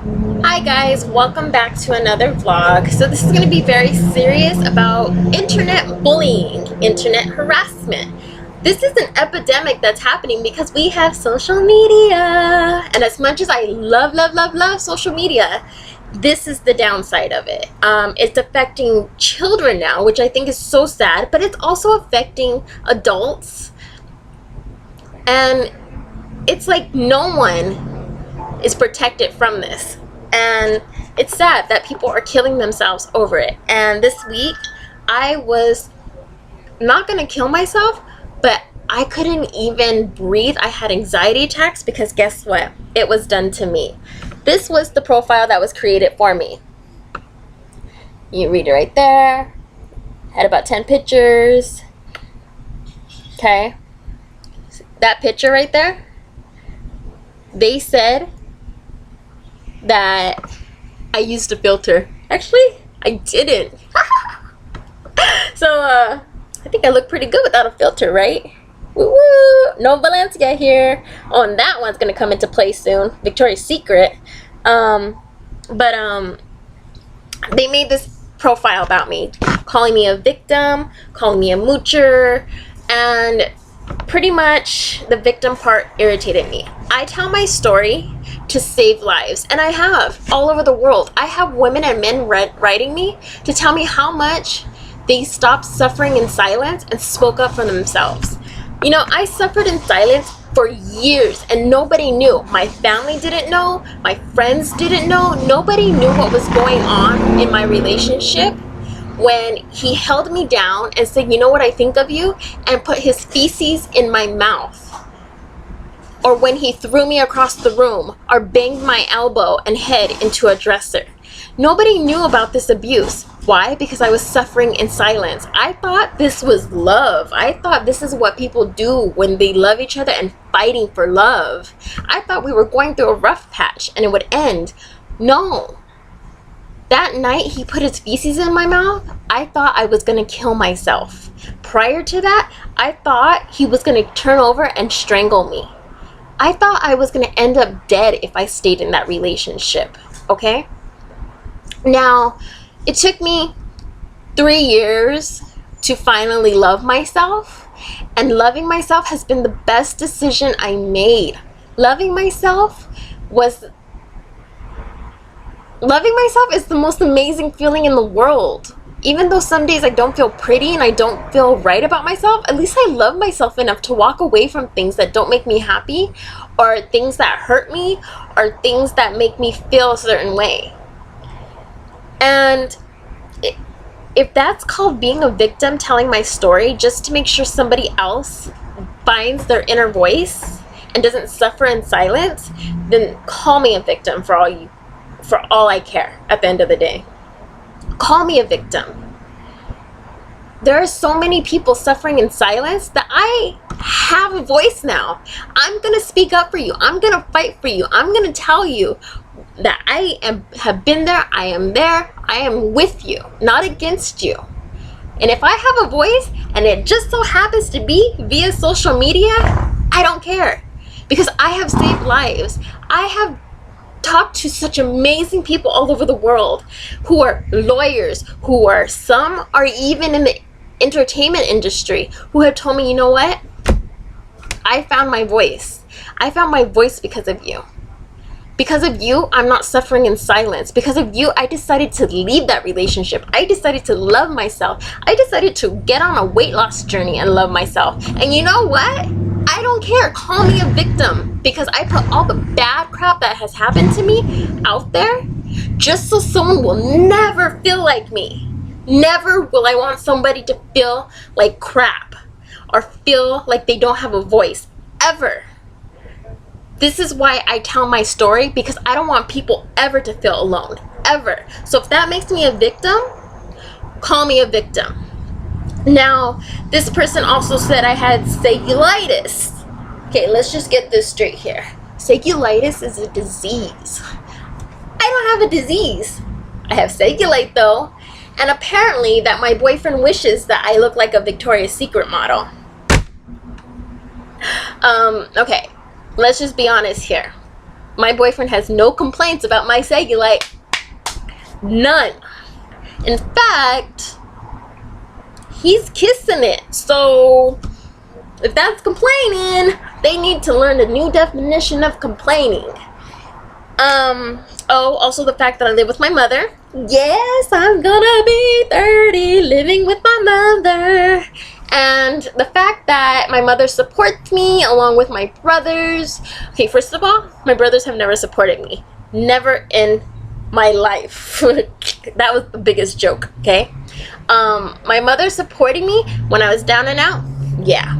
Hi guys, welcome back to another vlog. So this is going to be very serious about internet bullying, internet harassment. This is an epidemic that's happening because we have social media. And as much as I love social media, this is the downside of it. It's affecting children now, which I think is so sad, but it's also affecting adults. And it's like no one is protected from this, and it's sad that people are killing themselves over it. And this week I was not gonna kill myself, but I couldn't even breathe. I had anxiety attacks because guess what, it was done to me. This was the profile that was created for me. You read it right there. Had about 10 pictures. Okay, that picture right there, they said that I used a filter. Actually, I didn't. So, I think I look pretty good without a filter, right? Woo woo! No Valencia here. Oh, and that one's gonna come into play soon. Victoria's Secret. They made this profile about me, calling me a victim, calling me a moocher, and pretty much the victim part irritated me. I tell my story to save lives, and I have all over the world. I have women and men writing me to tell me how much they stopped suffering in silence and spoke up for themselves. You know, I suffered in silence for years and nobody knew. My family didn't know, my friends didn't know, nobody knew what was going on in my relationship when he held me down and said, "You know what I think of you," and put his feces in my mouth. Or when he threw me across the room or banged my elbow and head into a dresser. Nobody knew about this abuse. Why? Because I was suffering in silence. I thought this was love. I thought this is what people do when they love each other and fighting for love. I thought we were going through a rough patch and it would end. No. That night he put his feces in my mouth, I thought I was gonna kill myself. Prior to that, I thought he was gonna turn over and strangle me. I thought I was gonna end up dead if I stayed in that relationship, okay? Now, it took me 3 years to finally love myself, and loving myself has been the best decision I made. Loving myself is the most amazing feeling in the world. Even though some days I don't feel pretty and I don't feel right about myself, at least I love myself enough to walk away from things that don't make me happy, or things that hurt me, or things that make me feel a certain way. And if that's called being a victim, telling my story just to make sure somebody else finds their inner voice and doesn't suffer in silence, then call me a victim for all I care at the end of the day. Call me a victim. There are so many people suffering in silence that I have a voice now. I'm gonna speak up for you. I'm gonna fight for you. I'm gonna tell you that have been there, I am there, I am with you, not against you. And if I have a voice and it just so happens to be via social media, I don't care, because I have saved lives. I have talked to such amazing people all over the world who are lawyers, some are even in the entertainment industry, who have told me, you know what? I found my voice. I found my voice because of you. Because of you, I'm not suffering in silence. Because of you, I decided to leave that relationship. I decided to love myself. I decided to get on a weight loss journey and love myself. And you know what? I don't care. Call me a victim, because I put all the bad crap that has happened to me out there just so someone will never feel like me. Never will I want somebody to feel like crap or feel like they don't have a voice, ever. This is why I tell my story, because I don't want people ever to feel alone, ever. So if that makes me a victim, call me a victim. Now, this person also said I had cellulitis. Okay, let's just get this straight here. Cellulitis is a disease. I don't have a disease. I have cellulite though, and apparently that my boyfriend wishes that I look like a Victoria's Secret model. Okay, let's just be honest here. My boyfriend has no complaints about my cellulite. None. In fact, he's kissing it. So if that's complaining, they need to learn a new definition of complaining. Oh, also the fact that I live with my mother. Yes, I'm gonna be 30 living with my mother. And the fact that my mother supports me along with my brothers. Okay, first of all, my brothers have never supported me. Never in my life. That was the biggest joke, okay? My mother supporting me when I was down and out. Yeah.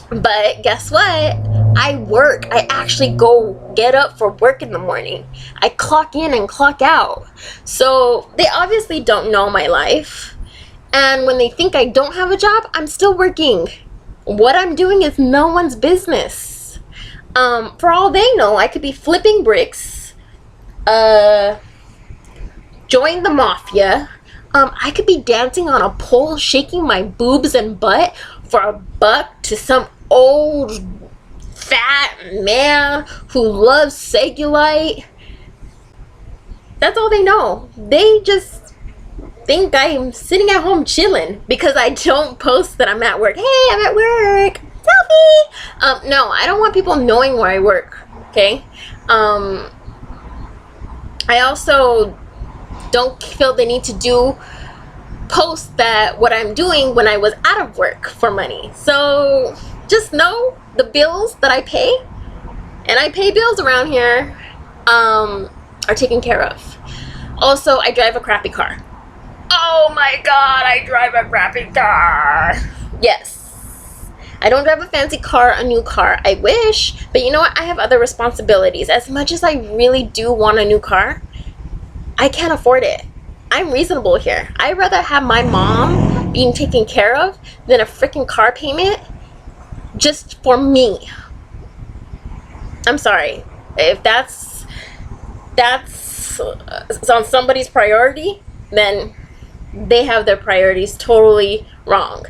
But guess what? I work. I actually go get up for work in the morning. I clock in and clock out. So they obviously don't know my life. And when they think I don't have a job, I'm still working. What I'm doing is no one's business. For all they know, I could be flipping bricks, join the mafia. I could be dancing on a pole, shaking my boobs and butt for $1 to some old fat man who loves cellulite. That's all they know. They just think I'm sitting at home chilling because I don't post that I'm at work. Hey, I'm at work. Selfie. No, I don't want people knowing where I work. Okay. I also don't feel the need to post that what I'm doing when I was out of work for money. So just know the bills that I pay, and I pay bills around here, are taken care of. Also, I drive a crappy car. Oh my god, I drive a crappy car. Yes. I don't drive a fancy car, a new car. I wish, but you know what? I have other responsibilities. As much as I really do want a new car, I can't afford it. I'm reasonable here. I'd rather have my mom being taken care of than a freaking car payment just for me. I'm sorry. If that's on somebody's priority, then they have their priorities totally wrong.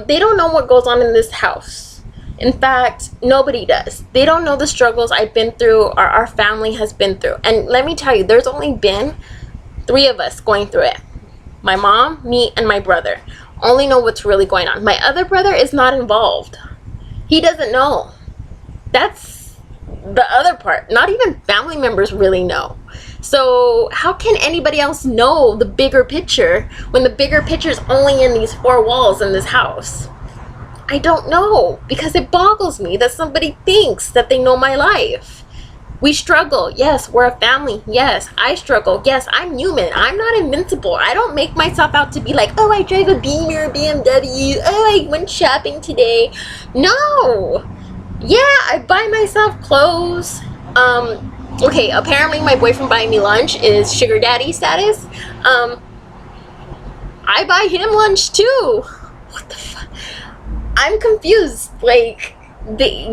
They don't know what goes on in this house. In fact, nobody does. They don't know the struggles I've been through or our family has been through. And let me tell you, there's only been 3 of us going through it. My mom, me, and my brother. Only know what's really going on. My other brother is not involved. He doesn't know. That's the other part. Not even family members really know. So how can anybody else know the bigger picture when the bigger picture is only in these 4 walls in this house? I don't know, because it boggles me that somebody thinks that they know my life. We struggle. Yes, we're a family. Yes, I struggle. Yes, I'm human. I'm not invincible. I don't make myself out to be like, oh, I drive a Beamer, BMW. Oh, I went shopping today. No. Yeah, I buy myself clothes. Okay, apparently my boyfriend buying me lunch is sugar daddy status. I buy him lunch too. What the fuck? I'm confused. Like,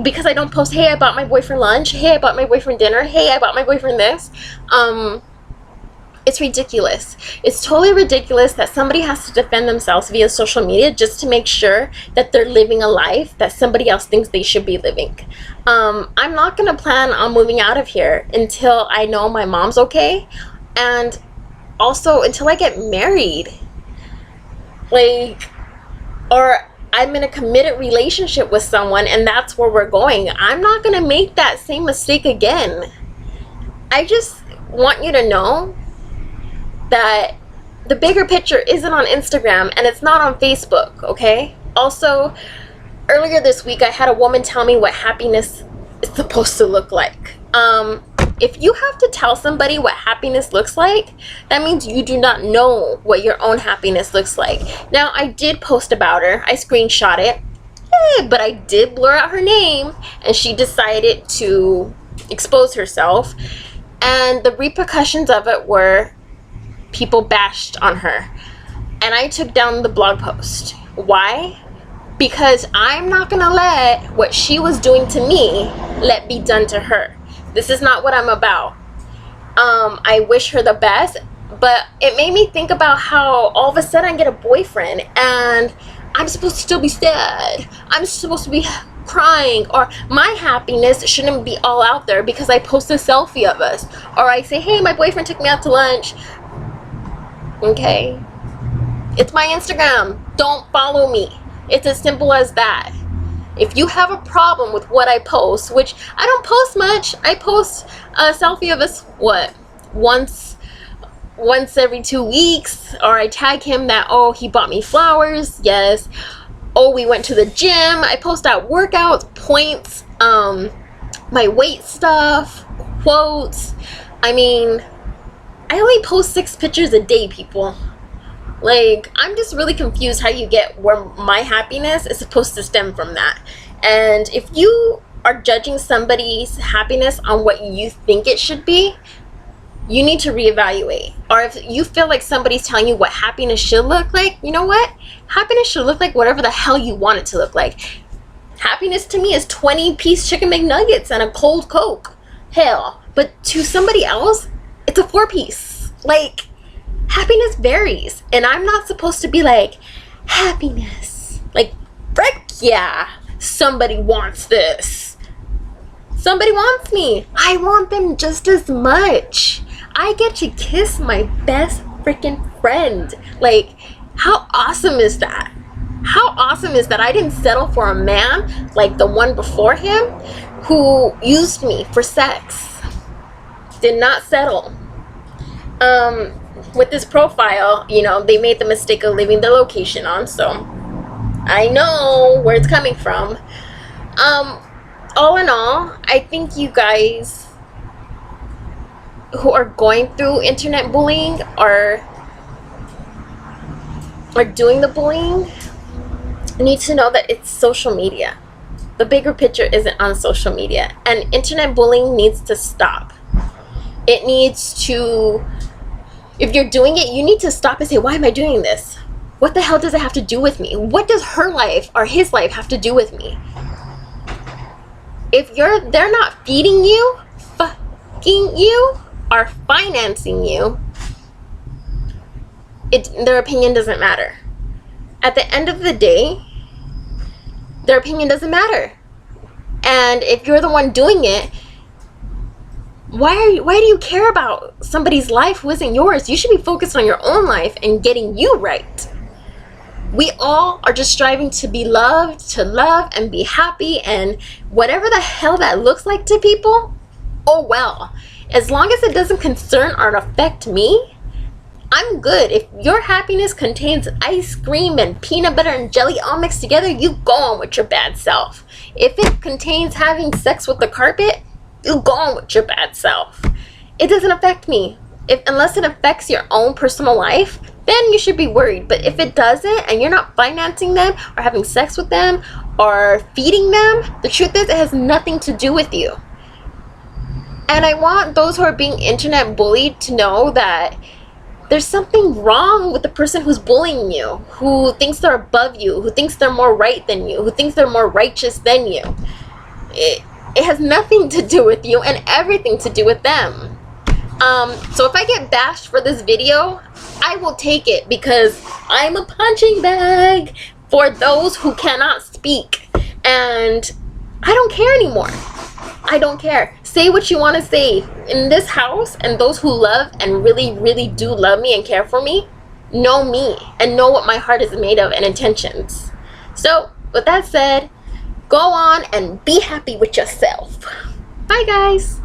because I don't post, hey, I bought my boyfriend lunch, hey, I bought my boyfriend dinner, hey, I bought my boyfriend this. It's ridiculous. It's totally ridiculous that somebody has to defend themselves via social media just to make sure that they're living a life that somebody else thinks they should be living. I'm not gonna plan on moving out of here until I know my mom's okay, and also until I get married, like, or I'm in a committed relationship with someone and that's where we're going. I'm not gonna make that same mistake again. I just want you to know that the bigger picture isn't on Instagram and it's not on Facebook, okay? Also, earlier this week I had a woman tell me what happiness is supposed to look like. If you have to tell somebody what happiness looks like, that means you do not know what your own happiness looks like. Now, I did post about her. I screenshot it. But I did blur out her name, and she decided to expose herself. And the repercussions of it were people bashed on her. And I took down the blog post. Why? Because I'm not going to let what she was doing to me let be done to her. This is not what I'm about. I wish her the best, but it made me think about how all of a sudden I get a boyfriend and I'm supposed to still be sad. I'm supposed to be crying, or my happiness shouldn't be all out there because I post a selfie of us, or I say, hey, my boyfriend took me out to lunch. Okay, it's my Instagram. Don't follow me. It's as simple as that. If you have a problem with what I post, which I don't post much, I post a selfie of us, once every 2 weeks, or I tag him that, oh, he bought me flowers, yes, oh, we went to the gym. I post out workouts, points, my weight stuff, quotes. I mean, I only post 6 pictures a day, people. Like, I'm just really confused how you get where my happiness is supposed to stem from that. And if you are judging somebody's happiness on what you think it should be, you need to reevaluate. Or if you feel like somebody's telling you what happiness should look like, you know what? Happiness should look like whatever the hell you want it to look like. Happiness to me is 20-piece chicken McNuggets and a cold Coke. Hell. But to somebody else, it's a 4-piece. Like, happiness varies. And I'm not supposed to be like, happiness. Like, frick yeah. Somebody wants this. Somebody wants me. I want them just as much. I get to kiss my best freaking friend. Like, how awesome is that? How awesome is that I didn't settle for a man like the one before him who used me for sex? Did not settle. With this profile, you know, they made the mistake of leaving the location on, so I know where it's coming from. All in all, I think you guys who are going through internet bullying are doing the bullying need to know that it's social media. The bigger picture isn't on social media, and internet bullying needs to stop. It needs to, if you're doing it, you need to stop and say, why am I doing this? What the hell does it have to do with me? What does her life or his life have to do with me? If they're not feeding you, fucking you, or financing you, their opinion doesn't matter. At the end of the day, their opinion doesn't matter. And if you're the one doing it, why do you care about somebody's life who isn't yours? You should be focused on your own life and getting you right. We all are just striving to be loved, to love and be happy, and whatever the hell that looks like to people, oh well. As long as it doesn't concern or affect me, I'm good. If your happiness contains ice cream and peanut butter and jelly all mixed together, you go on with your bad self. If it contains having sex with the carpet, you go on with your bad self. It doesn't affect me. Unless it affects your own personal life, then you should be worried. But if it doesn't, and you're not financing them or having sex with them or feeding them, the truth is it has nothing to do with you. And I want those who are being internet bullied to know that there's something wrong with the person who's bullying you, who thinks they're above you, who thinks they're more right than you, who thinks they're more righteous than you. It has nothing to do with you and everything to do with them. So if I get bashed for this video, I will take it because I'm a punching bag for those who cannot speak. And I don't care anymore. I don't care. Say what you want to say. In this house, and those who love and really, really do love me and care for me and know what my heart is made of and intentions. So with that said, go on and be happy with yourself. Bye guys.